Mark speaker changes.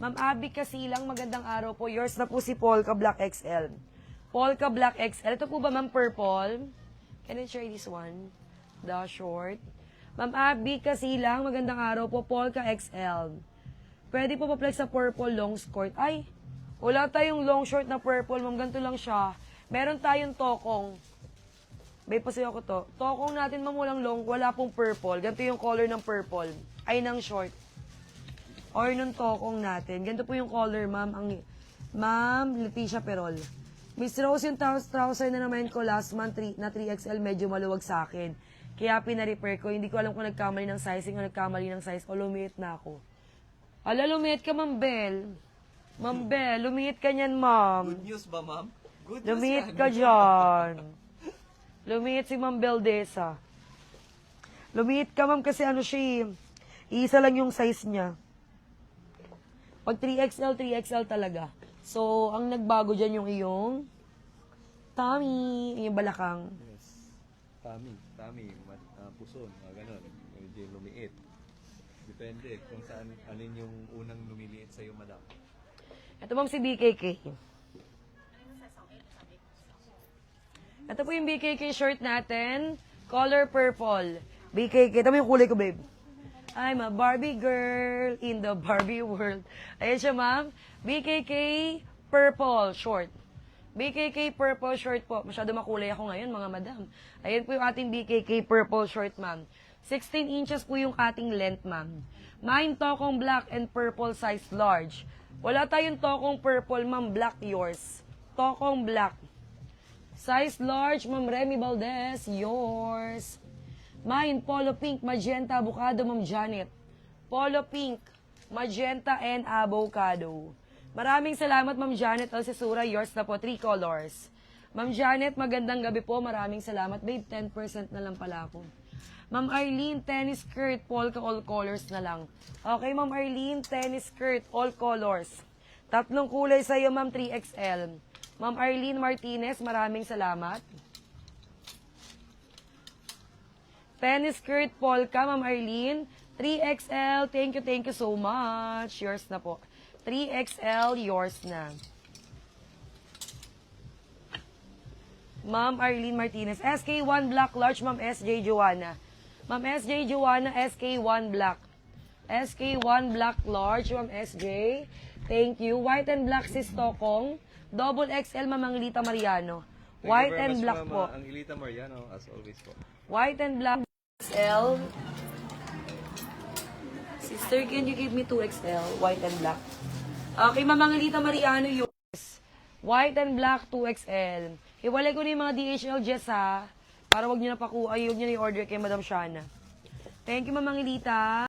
Speaker 1: Ma'am Abby Kasilang, magandang araw po. Yours na po si Polka Black XL. Polka Black XL. Ito po ba, ma'am, purple? Can I try this one? The short. Ma'am Abby Kasilang, magandang araw po. Polka XL. Pwede po pa-flex sa purple long skirt. Ay, wala tayong long short na purple, ma'am. Ganito lang siya. Meron tayong tokong. Babe, pasayo ko to. Tokong natin, ma'am, walang long. Wala pong purple. Ganito yung color ng purple. Ay, ng short. Or nung tokong natin. Ganito po yung color, ma'am. Ma'am Leticia Perol. Miss Rose, yung trouser na naman ko last month na 3XL, medyo maluwag sa akin. Kaya pina-repair ko. Hindi ko alam kung nagkamali ng sizing o nagkamali ng size o lumiit na ako. Ala, lumiit ka, Ma'am Bell. Ma'am Bell, lumiit ka niyan, ma'am.
Speaker 2: Good news ba, ma'am? Good news
Speaker 1: Lumiit
Speaker 2: yan.
Speaker 1: ka dyan. Lumiit si Ma'am Beldesa. Lumiit ka, ma'am, kasi ano siya, isa lang yung size niya. Pag 3XL, 3XL talaga. So, ang nagbago dyan yung iyong tummy, yung balakang.
Speaker 2: Yes. Tummy, puson, ganun. Medyo lumiit. Depende kung saan, alin yung unang lumiliit sa'yo, madam.
Speaker 1: Ito ma'am si BKK. Ito po yung BKK shirt natin. Color purple. BKK. Ito mo yung kulay ko, babe. I'm a Barbie girl in the Barbie world. Ayan siya, ma'am. BKK purple short. BKK purple short po. Masyado makulay ako ngayon, mga madam. Ayan po yung ating BKK purple short, ma'am. 16 inches po yung ating length, ma'am. Mine tokong black and purple size large. Wala tayong tokong purple, ma'am. Black yours. Tokong black. Size large, ma'am Remy Valdez. Yours. Mine, polo pink, magenta, avocado, ma'am Janet. Polo pink, magenta, and avocado. Maraming salamat, ma'am Janet. Alcesura, yours na po. 3 colors. Ma'am Janet, magandang gabi po. Maraming salamat. Babe, 10% na lang pala ako. Ma'am Arlene, tennis skirt, polka, all colors na lang. Okay, ma'am Arlene, tennis skirt, all colors. 3 kulay sa'yo, ma'am, 3XL. Ma'am Arlene Martinez, maraming salamat. Tennis skirt, polka, ma'am Arlene. 3XL, thank you so much. Yours na po. 3XL, yours na. Ma'am Arlene Martinez. SK1 Black Large, ma'am SJ Joanna. Ma'am SJ Joanna, SK1 Black. SK1 Black Large, ma'am SJ. Thank you. White and black si Stokong. Double XL, ma'am Angelita Mariano. White and black po.
Speaker 2: Angelita Mariano, as always po.
Speaker 1: White and black XL. Sister, can you give me 2XL? White and black. Okay, ma'am Angelita Mariano, yours. White and black, 2XL. Hiwalay ko na yung mga DHL Jess, ha? Para wag nyo na huwag nyo na i-order kay Madam Shana. Thank you, ma'am Angelita.